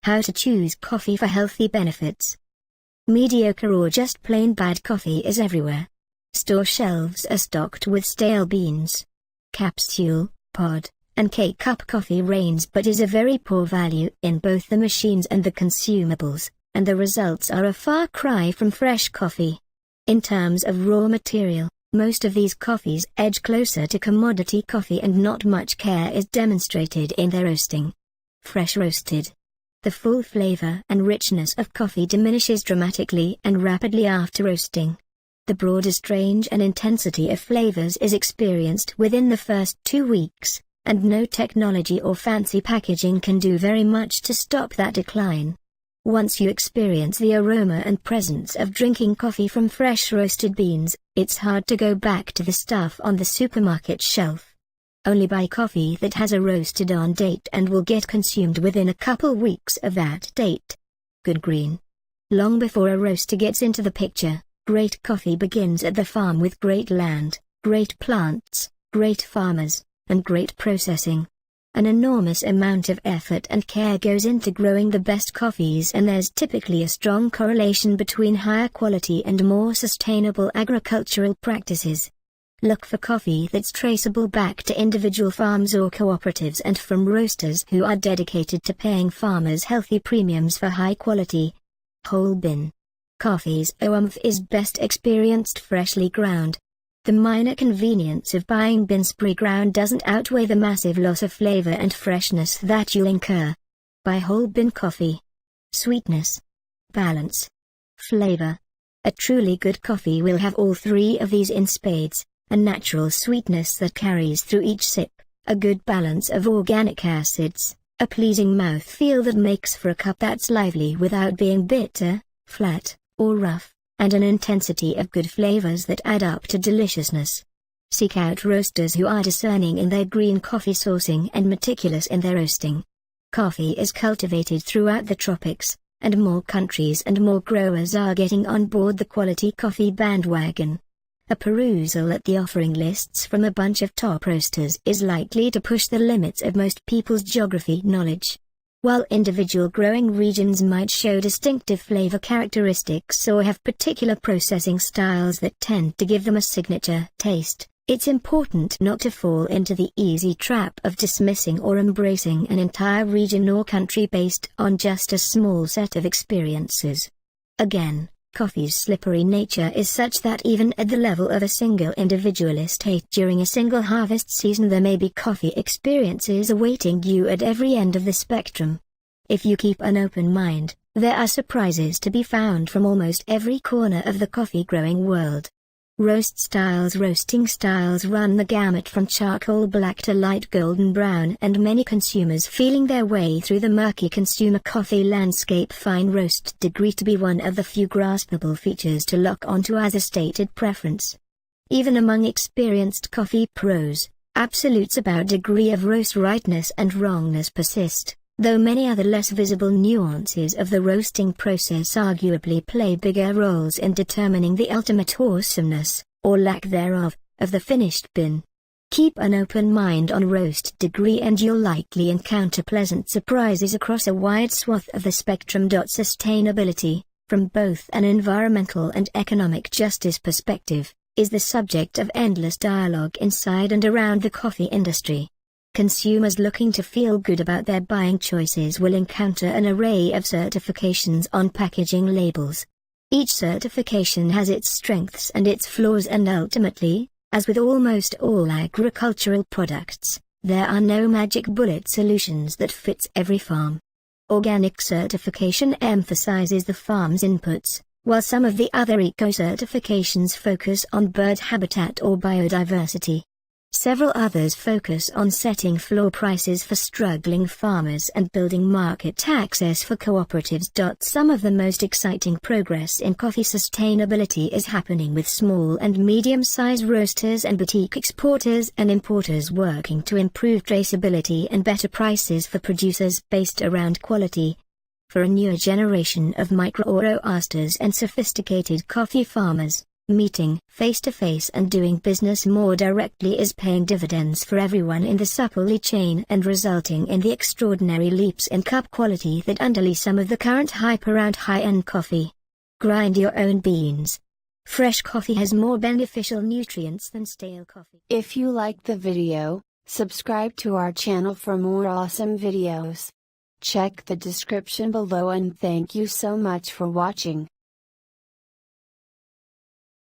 How to choose coffee for healthy benefits. Mediocre or just plain bad coffee is everywhere. Store shelves are stocked with stale beans. Capsule, pod, and K-cup coffee reigns but is a very poor value in both the machines and the consumables, and the results are a far cry from fresh coffee. In terms of raw material, most of these coffees edge closer to commodity coffee and not much care is demonstrated in their roasting. Fresh roasted. The full flavor and richness of coffee diminishes dramatically and rapidly after roasting. The broadest range and intensity of flavors is experienced within the first 2 weeks, and no technology or fancy packaging can do very much to stop that decline. Once you experience the aroma and presence of drinking coffee from fresh roasted beans, it's hard to go back to the stuff on the supermarket shelf. Only buy coffee that has a roasted on date and will get consumed within a couple weeks of that date. Good green. Long before a roaster gets into the picture, great coffee begins at the farm with great land, great plants, great farmers, and great processing. An enormous amount of effort and care goes into growing the best coffees, and there's typically a strong correlation between higher quality and more sustainable agricultural practices. Look for coffee that's traceable back to individual farms or cooperatives and from roasters who are dedicated to paying farmers healthy premiums for high quality. Whole bin coffee's oomph is best experienced freshly ground. The minor convenience of buying beans pre-ground doesn't outweigh the massive loss of flavor and freshness that you'll incur. Buy whole bin coffee. Sweetness, balance, flavor. A truly good coffee will have all three of these in spades: a natural sweetness that carries through each sip, a good balance of organic acids, a pleasing mouthfeel that makes for a cup that's lively without being bitter, flat, or rough, and an intensity of good flavors that add up to deliciousness. Seek out roasters who are discerning in their green coffee sourcing and meticulous in their roasting. Coffee is cultivated throughout the tropics, and more countries and more growers are getting on board the quality coffee bandwagon. A perusal at the offering lists from a bunch of top roasters is likely to push the limits of most people's geography knowledge. While individual growing regions might show distinctive flavor characteristics or have particular processing styles that tend to give them a signature taste, it's important not to fall into the easy trap of dismissing or embracing an entire region or country based on just a small set of experiences. Again, coffee's slippery nature is such that even at the level of a single individual estate during a single harvest season there may be coffee experiences awaiting you at every end of the spectrum. If you keep an open mind, there are surprises to be found from almost every corner of the coffee growing world. Roasting styles run the gamut from charcoal black to light golden brown, and many consumers feeling their way through the murky consumer coffee landscape find roast degree to be one of the few graspable features to lock onto as a stated preference. Even among experienced coffee pros, absolutes about degree of roast rightness and wrongness persist, though many other less visible nuances of the roasting process arguably play bigger roles in determining the ultimate awesomeness, or lack thereof, of the finished bin. Keep an open mind on roast degree and you'll likely encounter pleasant surprises across a wide swath of the spectrum. Sustainability, from both an environmental and economic justice perspective, is the subject of endless dialogue inside and around the coffee industry. Consumers looking to feel good about their buying choices will encounter an array of certifications on packaging labels. Each certification has its strengths and its flaws, and ultimately, as with almost all agricultural products, there are no magic bullet solutions that fits every farm. Organic certification emphasizes the farm's inputs, while some of the other eco-certifications focus on bird habitat or biodiversity. Several others focus on setting floor prices for struggling farmers and building market access for cooperatives. Some of the most exciting progress in coffee sustainability is happening with small and medium-sized roasters and boutique exporters and importers working to improve traceability and better prices for producers based around quality. For a newer generation of micro-roasters and sophisticated coffee farmers, Meeting face-to-face and doing business more directly is paying dividends for everyone in the supply chain and resulting in the extraordinary leaps in cup quality that underlie some of the current hype around high-end coffee. Grind your own beans. Fresh coffee has more beneficial nutrients than stale coffee. If you liked the video, subscribe to our channel for more awesome videos. Check the description below and thank you so much for watching.